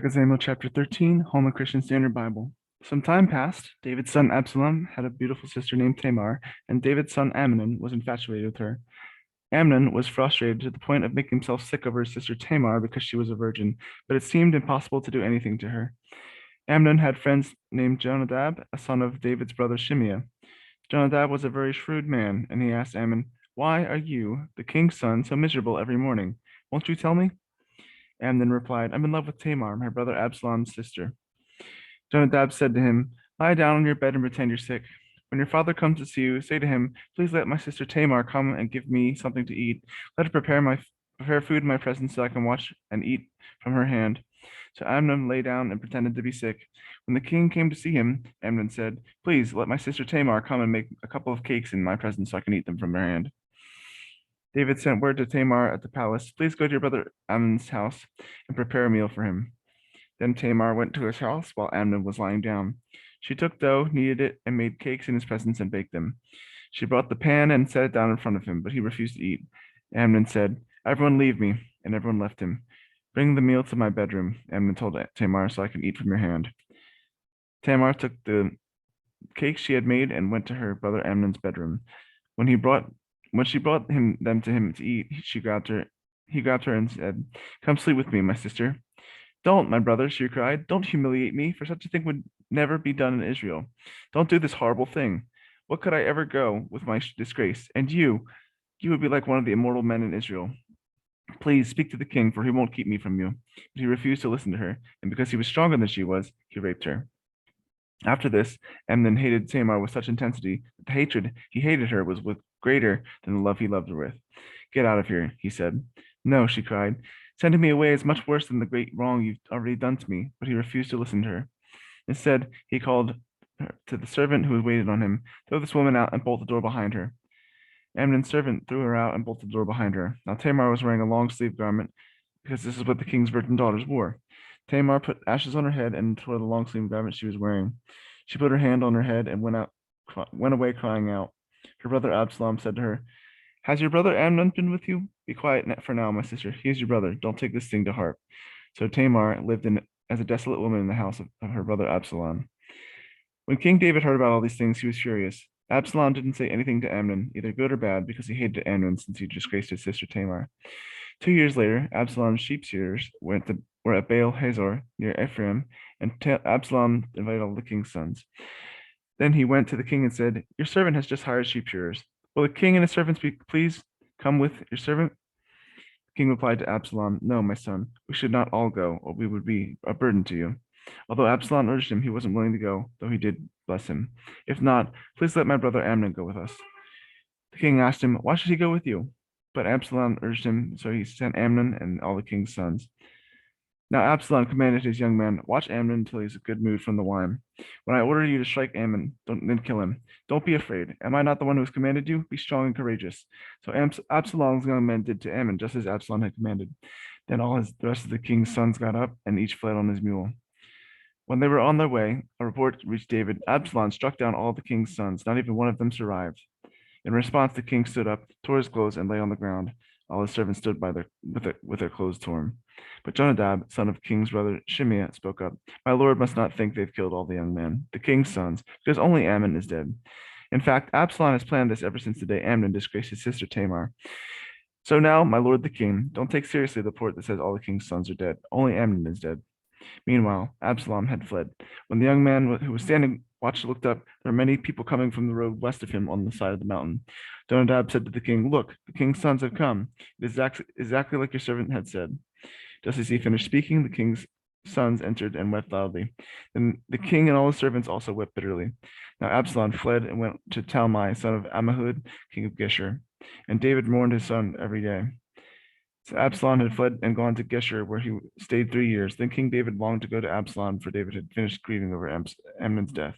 2 Samuel chapter 13, Holman Christian Standard Bible. Some time passed. David's son Absalom had a beautiful sister named Tamar, and David's son Amnon was infatuated with her. Amnon was frustrated to the point of making himself sick over his sister Tamar because she was a virgin, but it seemed impossible to do anything to her. Amnon had friends named Jonadab, a son of David's brother Shimeah. Jonadab was a very shrewd man, and he asked Ammon, "Why are you, the king's son, so miserable every morning? Won't you tell me?" Amnon replied, "I'm in love with Tamar, my brother Absalom's sister." Jonadab said to him, "Lie down on your bed and pretend you're sick. When your father comes to see you, say to him, 'Please let my sister Tamar come and give me something to eat. Let her prepare food in my presence so I can watch and eat from her hand.'" So Amnon lay down and pretended to be sick. When the king came to see him, Amnon said, "Please let my sister Tamar come and make a couple of cakes in my presence so I can eat them from her hand." David sent word to Tamar at the palace, "Please go to your brother Amnon's house and prepare a meal for him." Then Tamar went to his house while Amnon was lying down. She took dough, kneaded it, and made cakes in his presence and baked them. She brought the pan and set it down in front of him, but he refused to eat. Amnon said, "Everyone leave me," and everyone left him. "Bring the meal to my bedroom," Amnon told Tamar, "so I can eat from your hand." Tamar took the cakes she had made and went to her brother Amnon's bedroom. When he brought when she brought them to him to eat, he grabbed her and said, "Come sleep with me, my sister." "Don't, my brother," she cried. "Don't humiliate me, for such a thing would never be done in Israel. Don't do this horrible thing. What could I ever go with my disgrace? And you would be like one of the immortal men in Israel. Please speak to the king, for he won't keep me from you." But he refused to listen to her, and because he was stronger than she was, he raped her. After this, Amnon hated Tamar with such intensity that the hatred he hated her was with greater than the love he loved her with. "Get out of here," he said. "No," she cried. "Sending me away is much worse than the great wrong you've already done to me." But he refused to listen to her. Instead, he called to the servant who had waited on him, "Throw this woman out and bolt the door behind her." Amnon's servant threw her out and bolted the door behind her. Now Tamar was wearing a long sleeved garment because this is what the king's virgin daughters wore. Tamar put ashes on her head and tore the long sleeved garment she was wearing. She put her hand on her head and went away crying out. Her brother Absalom said to her, "Has your brother Amnon been with you? Be quiet for now, my sister. He is your brother. Don't take this thing to heart." So Tamar lived as a desolate woman in the house of her brother Absalom. When King David heard about all these things, he was furious. Absalom didn't say anything to Amnon, either good or bad, because he hated Amnon since he disgraced his sister Tamar. 2 years later, Absalom's sheep shearers were at Baal Hazor near Ephraim, and Absalom invited all the king's sons. Then he went to the king and said, "Your servant has just hired sheep shearers. Will the king and his servants please come with your servant?" The king replied to Absalom, "No, my son, we should not all go, or we would be a burden to you." Although Absalom urged him, he wasn't willing to go, though he did bless him. "If not, please let my brother Amnon go with us." The king asked him, "Why should he go with you?" But Absalom urged him, so he sent Amnon and all the king's sons. Now Absalom commanded his young men, "Watch Amnon until he's in a good mood from the wine. When I order you to strike Ammon, don't then kill him. Don't be afraid. Am I not the one who has commanded you? Be strong and courageous." So Absalom's young men did to Ammon just as Absalom had commanded. Then the rest of the king's sons got up, and each fled on his mule. When they were on their way, a report reached David. Absalom struck down all the king's sons. Not even one of them survived. In response, the king stood up, tore his clothes, and lay on the ground. All his servants stood by with their clothes torn. But Jonadab, son of the king's brother Shimeah, spoke up. "My lord must not think they've killed all the young men, the king's sons, because only Ammon is dead. In fact, Absalom has planned this ever since the day Amnon disgraced his sister Tamar. So now, my lord the king, don't take seriously the report that says all the king's sons are dead. Only Amnon is dead." Meanwhile, Absalom had fled. When the young man who was standing watch looked up, there were many people coming from the road west of him on the side of the mountain. Jonadab said to the king, "Look, the king's sons have come. It is exactly like your servant had said." Just as he finished speaking, the king's sons entered and wept loudly. Then the king and all his servants also wept bitterly. Now Absalom fled and went to Talmai, son of Ammihud, king of Geshur. And David mourned his son every day. So Absalom had fled and gone to Geshur, where he stayed 3 years. Then King David longed to go to Absalom, for David had finished grieving over Amnon's death.